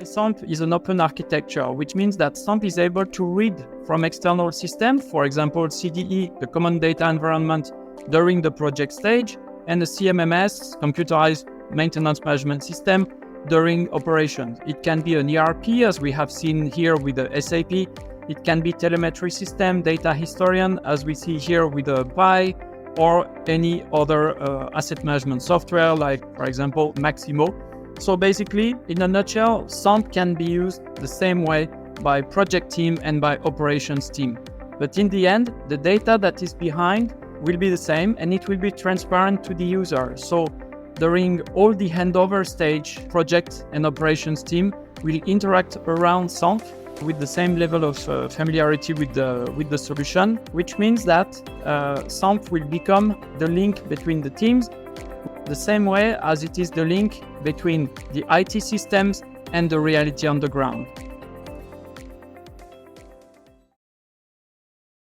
Samp is an open architecture, which means that Samp is able to read from external systems, for example, CDE, the Common Data Environment, during the project stage, and the CMMS, Computerized Maintenance Management System, during operations. It can be an ERP, as we have seen here with the SAP. It can be telemetry system, data historian, as we see here with the PI, or any other asset management software, like, for example, Maximo. So basically, in a nutshell, Samp can be used the same way by project team and by operations team. But in the end, the data that is behind will be the same, and it will be transparent to the user. So during all the handover stage, project and operations team will interact around Samp with the same level of familiarity with the solution, which means that Samp will become the link between the teams, the same way as it is the link between the IT systems and the reality on the ground.